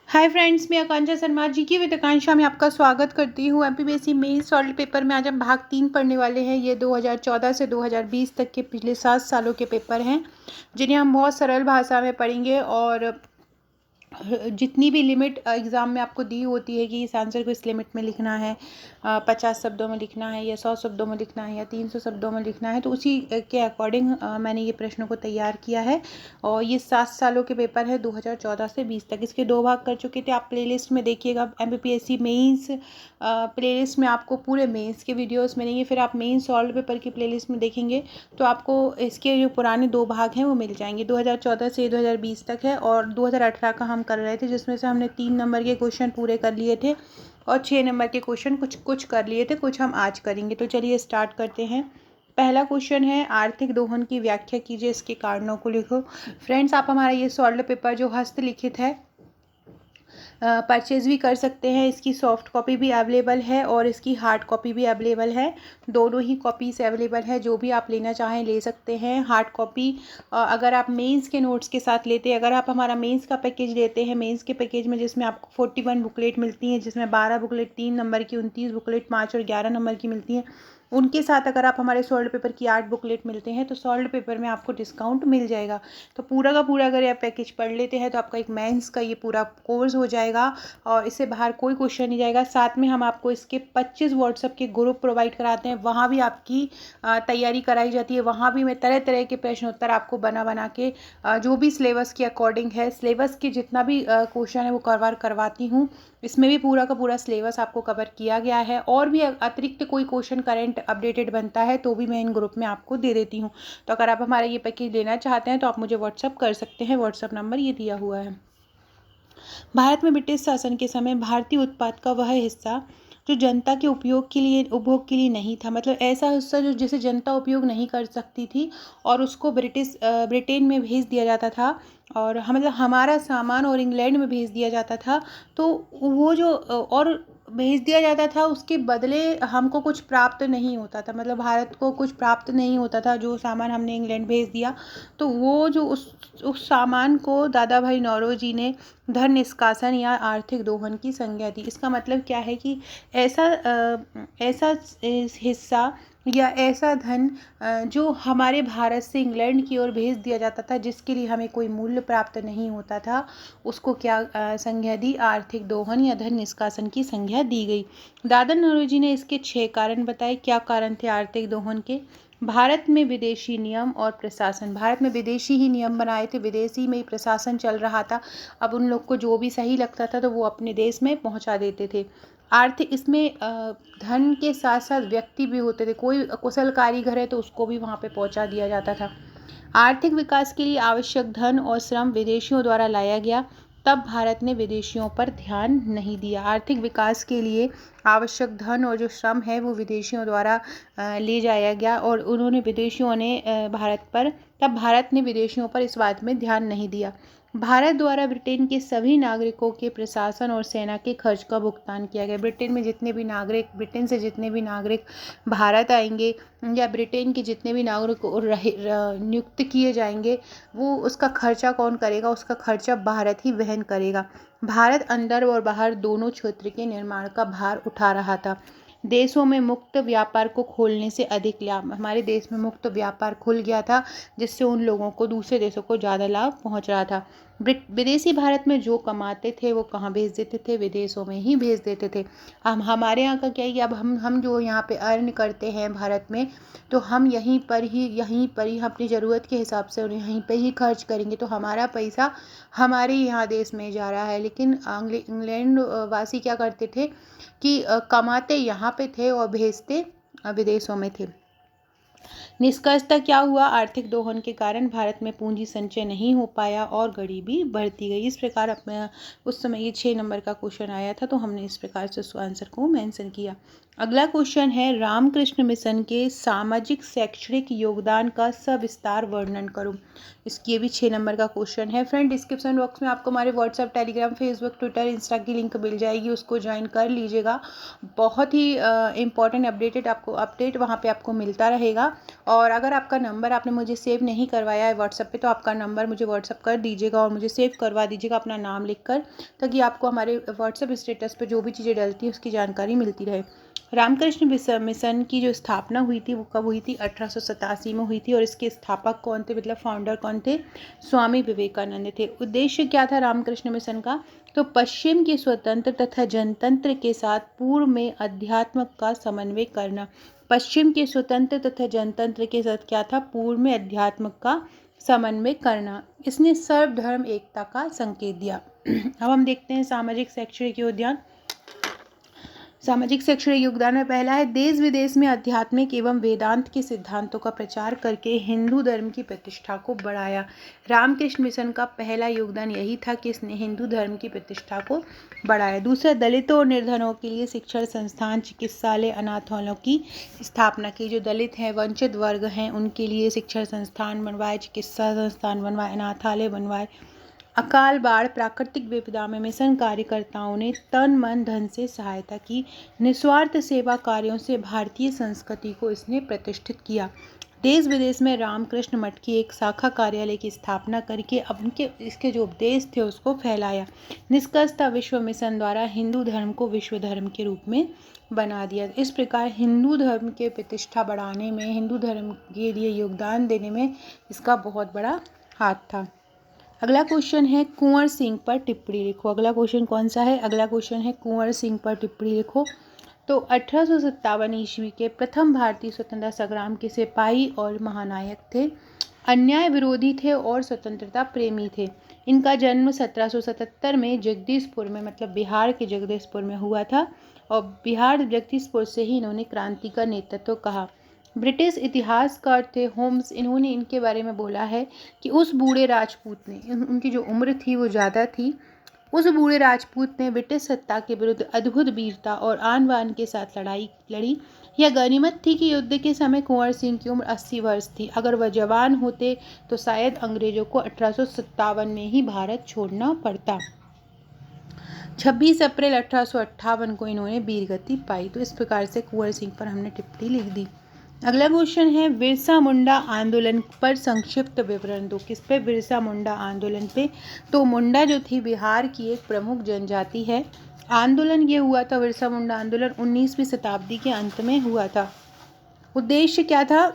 Hi friends, मैं आकांक्षा Sharma GK with आकांक्षा में आपका स्वागत करती हूँ। एमपीपीएससी मेंस सॉल्व पेपर में आज हम भाग 3 पढ़ने वाले हैं। ये 2014 से 2020 तक के पिछले 7 सालों के पेपर हैं, जिन्हें हम बहुत सरल भाषा में पढ़ेंगे। और जितनी भी लिमिट एग्ज़ाम में आपको दी होती है कि इस आंसर को इस लिमिट में लिखना है, 50 शब्दों में लिखना है या 100 शब्दों में लिखना है या 300 शब्दों में लिखना है, तो उसी के अकॉर्डिंग मैंने ये प्रश्नों को तैयार किया है। और ये 7 सालों के पेपर है 2014 से 20 तक। इसके 2 भाग कर चुके थे। आप प्लेलिस्ट में देखिएगा, एमपीपीएससी मेंस प्लेलिस्ट में आपको पूरे मेंस के वीडियोस मिलेंगे। फिर आप मेंस सॉल्व पेपर की प्लेलिस्ट में देखेंगे तो आपको इसके जो पुराने 2 भाग हैं वो मिल जाएंगे। 2014 से 2020 तक है और 2018 का हम कर रहे थे, जिसमें से हमने 3 नंबर के क्वेश्चन पूरे कर लिए थे और 6 नंबर के क्वेश्चन कुछ कर लिए थे, कुछ हम आज करेंगे। तो चलिए स्टार्ट करते हैं। पहला क्वेश्चन है, आर्थिक दोहन की व्याख्या कीजिए, इसके कारणों को लिखो। फ्रेंड्स, आप हमारा ये सॉल्व पेपर जो हस्तलिखित है परचेज़ भी कर सकते हैं। इसकी सॉफ्ट कॉपी भी अवेलेबल है और इसकी हार्ड कॉपी भी अवेलेबल है। दोनों ही कॉपीज़ अवेलेबल है, जो भी आप लेना चाहें ले सकते हैं। हार्ड कॉपी अगर आप मेंस के नोट्स के साथ लेते हैं, अगर आप हमारा मेंस का पैकेज लेते हैं, मेंस के पैकेज में जिसमें आपको 41 बुकलेट मिलती हैं, जिसमें 12 बुकलेट 3 नंबर की, 29 बुकलेट 5 और 11 नंबर की मिलती हैं, उनके साथ अगर आप हमारे सॉल्व पेपर की 8 बुकलेट मिलते हैं तो सॉल्व पेपर में आपको डिस्काउंट मिल जाएगा। तो पूरा का पूरा अगर आप पैकेज पढ़ लेते हैं तो आपका एक मेंस का ये पूरा कोर्स हो जाएगा और इससे बाहर कोई क्वेश्चन नहीं जाएगा। साथ में हम आपको इसके 25 व्हाट्सएप के ग्रुप प्रोवाइड कराते हैं, वहाँ भी आपकी तैयारी कराई जाती है। वहाँ भी मैं तरह तरह के प्रश्न उत्तर आपको बना के जो भी सिलेबस के अकॉर्डिंग है, सिलेबस के जितना भी क्वेश्चन है वो कवर करवाती हूँ। इसमें भी पूरा का पूरा सिलेबस आपको कवर किया गया है और भी अतिरिक्त कोई क्वेश्चन करंट अपडेटेड बनता है तो भी मैं इन ग्रुप में आपको दे देती हूँ। तो अगर आप हमारा ये पैकेज लेना चाहते हैं तो आप मुझे व्हाट्सअप कर सकते हैं। व्हाट्सअप नंबर ये दिया हुआ है। भारत में ब्रिटिश शासन के समय भारतीय उत्पाद का वह हिस्सा जो जनता के उपभोग के लिए नहीं था, मतलब ऐसा हिस्सा जो जिसे जनता उपयोग नहीं कर सकती थी और उसको ब्रिटेन में भेज दिया जाता था और मतलब हमारा सामान और इंग्लैंड में भेज दिया जाता था। तो वो जो और भेज दिया जाता था, उसके बदले हमको कुछ प्राप्त नहीं होता था, मतलब भारत को कुछ प्राप्त नहीं होता था जो सामान हमने इंग्लैंड भेज दिया। तो वो जो उस सामान को दादा भाई नौरोजी ने धन निष्कासन या आर्थिक दोहन की संज्ञा दी। इसका मतलब क्या है कि ऐसा हिस्सा या ऐसा धन जो हमारे भारत से इंग्लैंड की ओर भेज दिया जाता था, जिसके लिए हमें कोई मूल्य प्राप्त नहीं होता था, उसको क्या संज्ञा दी? आर्थिक दोहन या धन निष्कासन की संज्ञा दी गई। दादा नौरोजी ने इसके 6 कारण बताए। क्या कारण थे आर्थिक दोहन के? भारत में विदेशी नियम और प्रशासन। भारत में विदेशी ही नियम बनाए थे, विदेशी में ही प्रशासन चल रहा था। अब उन लोग को जो भी सही लगता था तो वो अपने देश में पहुंचा देते थे। आर्थिक, इसमें धन के साथ साथ व्यक्ति भी होते थे। कोई कुशल कारीगर है तो उसको भी वहाँ पे पहुँचा दिया जाता था। आर्थिक विकास के लिए आवश्यक धन और श्रम विदेशियों द्वारा लाया गया, तब भारत ने विदेशियों पर ध्यान नहीं दिया। आर्थिक विकास के लिए आवश्यक धन और जो श्रम है वो विदेशियों द्वारा ले जाया गया और उन्होंने विदेशियों ने तब भारत ने विदेशियों पर इस बात में ध्यान नहीं दिया। भारत द्वारा ब्रिटेन के सभी नागरिकों के प्रशासन और सेना के खर्च का भुगतान किया गया। ब्रिटेन से जितने भी नागरिक भारत आएंगे या ब्रिटेन के जितने भी नागरिक नियुक्त किए जाएंगे, वो उसका खर्चा कौन करेगा? उसका खर्चा भारत ही वहन करेगा। भारत अंदर और बाहर दोनों क्षेत्र के निर्माण का भार उठा रहा था। देशों में मुक्त व्यापार को खोलने से अधिक लाभ, हमारे देश में मुक्त व्यापार खुल गया था, जिससे उन लोगों को, दूसरे देशों को ज़्यादा लाभ पहुंच रहा था। विदेशी भारत में जो कमाते थे वो कहाँ भेज देते थे? विदेशों में ही भेज देते थे। हमारे यहाँ का क्या है कि अब हम जो यहाँ पे अर्न करते हैं भारत में, तो हम यहीं पर ही अपनी ज़रूरत के हिसाब से और यहीं पे ही खर्च करेंगे, तो हमारा पैसा हमारे यहाँ देश में जा रहा है। लेकिन इंग्लैंड वासी क्या करते थे कि कमाते यहाँ पे थे और भेजते विदेशों में थे। निष्कर्षतः क्या हुआ? आर्थिक दोहन के कारण भारत में पूंजी संचय नहीं हो पाया और गरीबी बढ़ती गई। इस प्रकार उस समय ये 6 नंबर का क्वेश्चन आया था, तो हमने इस प्रकार से उस आंसर को मेंशन किया। अगला क्वेश्चन है रामकृष्ण मिशन के सामाजिक शैक्षणिक योगदान का सविस्तार वर्णन करो। इसकी ये भी 6 नंबर का क्वेश्चन है। फ्रेंड, डिस्क्रिप्शन बॉक्स में आपको हमारे WhatsApp, Telegram, Facebook, Twitter, Insta की लिंक मिल जाएगी, उसको ज्वाइन कर लीजिएगा। बहुत ही इंपॉर्टेंट अपडेट वहाँ पे आपको मिलता रहेगा। और अगर आपका नंबर आपने मुझे सेव नहीं करवाया है व्हाट्सएप पे, तो आपका नंबर मुझे व्हाट्सएप कर दीजिएगा और मुझे सेव करवा दीजिएगा अपना नाम लिखकर, ताकि आपको हमारे व्हाट्सएप स्टेटस पे जो भी चीज़ें डलती हैं उसकी जानकारी मिलती रहे। रामकृष्ण मिशन की जो स्थापना हुई थी वो कब हुई थी? 1887 में हुई थी। और इसके स्थापक कौन थे, मतलब फाउंडर कौन थे? स्वामी विवेकानंद थे। उद्देश्य क्या था रामकृष्ण मिशन का? तो पश्चिम के स्वतंत्र तथा जनतंत्र के साथ पूर्व में अध्यात्म का समन्वय करना। पश्चिम के स्वतंत्र तथा जनतंत्र के साथ क्या था? पूर्व में अध्यात्म का समन्वय करना। इसने सर्वधर्म एकता का संकेत दिया। अब हम देखते हैं सामाजिक शैक्षणिक योगदान। सामाजिक शैक्षणिक योगदान में पहला है देश विदेश में आध्यात्मिक एवं वेदांत के सिद्धांतों का प्रचार करके हिंदू धर्म की प्रतिष्ठा को बढ़ाया। रामकृष्ण मिशन का पहला योगदान यही था कि इसने हिंदू धर्म की प्रतिष्ठा को बढ़ाया। दूसरा, दलितों और निर्धनों के लिए शिक्षण संस्थान, चिकित्सालय, अनाथालयों की स्थापना की। जो दलित हैं, वंचित वर्ग हैं, उनके लिए शिक्षण संस्थान बनवाए, चिकित्सा संस्थान बनवाए, अनाथालय बनवाए। अकाल, बाढ़, प्राकृतिक विपदा में मिशन कार्यकर्ताओं ने तन मन धन से सहायता की। निस्वार्थ सेवा कार्यों से भारतीय संस्कृति को इसने प्रतिष्ठित किया। देश विदेश में रामकृष्ण मठ की एक शाखा कार्यालय की स्थापना करके इसके जो उपदेश थे उसको फैलाया। निष्कर्षतः विश्व मिशन द्वारा हिंदू धर्म को विश्व धर्म के रूप में बना दिया। इस प्रकार हिंदू धर्म के प्रतिष्ठा बढ़ाने में, हिंदू धर्म के लिए योगदान देने में इसका बहुत बड़ा हाथ था। अगला क्वेश्चन है कुंवर सिंह पर टिप्पणी लिखो। अगला क्वेश्चन कौन सा है? अगला क्वेश्चन है कुंवर सिंह पर टिप्पणी लिखो। तो 1857 ईस्वी के प्रथम भारतीय स्वतंत्रता संग्राम के सिपाही और महानायक थे। अन्याय विरोधी थे और स्वतंत्रता प्रेमी थे। इनका जन्म 1777 में जगदीशपुर में, मतलब बिहार के जगदीशपुर में हुआ था। और बिहार जगदीशपुर से ही इन्होंने क्रांति का नेतृत्व कहा। ब्रिटिश इतिहासकार थे होम्स, इन्होंने इनके बारे में बोला है कि उस बूढ़े राजपूत ने, उनकी जो उम्र थी वो ज़्यादा थी, उस बूढ़े राजपूत ने ब्रिटिश सत्ता के विरुद्ध अद्भुत वीरता और आन बान के साथ लड़ाई लड़ी। यह गनीमत थी कि युद्ध के समय कुंवर सिंह की उम्र 80 वर्ष थी। अगर वह जवान होते तो शायद अंग्रेजों को 1857 में ही भारत छोड़ना पड़ता। 26 अप्रैल 1858 को इन्होंने वीरगति पाई। तो इस प्रकार से कुंवर सिंह पर हमने टिप्पणी लिख दी। अगला क्वेश्चन है बिरसा मुंडा आंदोलन पर संक्षिप्त विवरण दो। किस पे? बिरसा मुंडा आंदोलन पे। तो मुंडा जो थी बिहार की एक प्रमुख जनजाति है। आंदोलन ये हुआ था, बिरसा मुंडा आंदोलन 19वीं शताब्दी के अंत में हुआ था। उद्देश्य क्या था?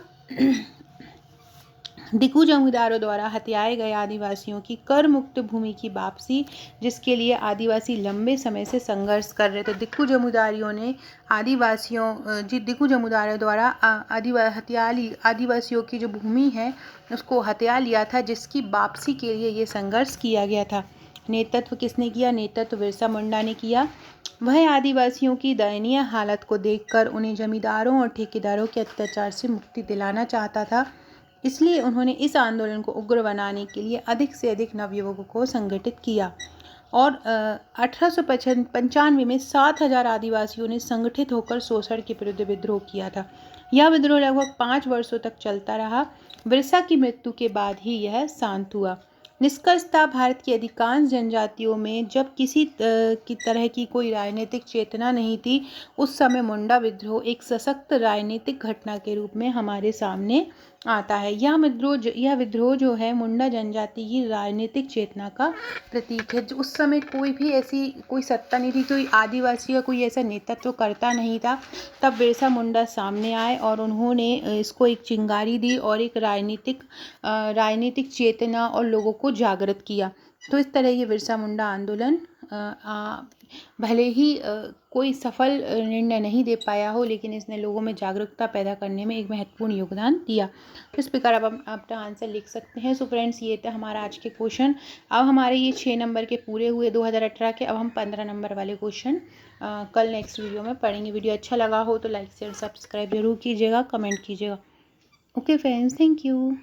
दिकू जमींदारों द्वारा हत्याए गए आदिवासियों की कर मुक्त भूमि की वापसी, जिसके लिए आदिवासी लंबे समय से संघर्ष कर रहे थे। दिकू जमींदारियों ने दिकू जमींदारों द्वारा आदिवासियों की जो भूमि है उसको हत्या लिया था, जिसकी वापसी के लिए ये संघर्ष किया गया था। नेतृत्व किसने किया? नेतृत्व बिरसा मुंडा ने किया। वह आदिवासियों की दयनीय हालत को देखकर उन्हें जमींदारों और ठेकेदारों के अत्याचार से मुक्ति दिलाना चाहता था। इसलिए उन्होंने इस आंदोलन को उग्र बनाने के लिए अधिक से अधिक नवयुवकों को संगठित किया। और 1895 में 7000 आदिवासियों ने संगठित होकर शोषण के विरुद्ध विद्रोह किया था। यह विद्रोह लगभग 5 वर्षों तक चलता रहा। बिरसा की मृत्यु के बाद ही यह शांत हुआ। निष्कर्षतः भारत की अधिकांश जनजातियों में जब किसी की तरह की कोई राजनीतिक चेतना नहीं थी, उस समय मुंडा विद्रोह एक सशक्त राजनीतिक घटना के रूप में हमारे सामने आता है। यह विद्रोह जो है मुंडा जनजाति की राजनीतिक चेतना का प्रतीक है। उस समय कोई सत्ता नहीं थी, कोई आदिवासी या कोई ऐसा नेतृत्व करता नहीं था। तब बिरसा मुंडा सामने आए और उन्होंने इसको एक चिंगारी दी और एक राजनीतिक चेतना और लोगों को जागृत किया। तो इस तरह ये बिरसा मुंडा आंदोलन भले ही कोई सफल निर्णय नहीं दे पाया हो, लेकिन इसने लोगों में जागरूकता पैदा करने में एक महत्वपूर्ण योगदान दिया। तो इस प्रकार अब हम अपना आंसर लिख सकते हैं। सो फ्रेंड्स, ये था हमारा आज के क्वेश्चन। अब हमारे ये 6 नंबर के पूरे हुए 2018 के। अब हम 15 नंबर वाले क्वेश्चन कल नेक्स्ट वीडियो में पढ़ेंगे। वीडियो अच्छा लगा हो तो लाइक शेयर सब्सक्राइब जरूर कीजिएगा, कमेंट कीजिएगा। Okay friends, thank you.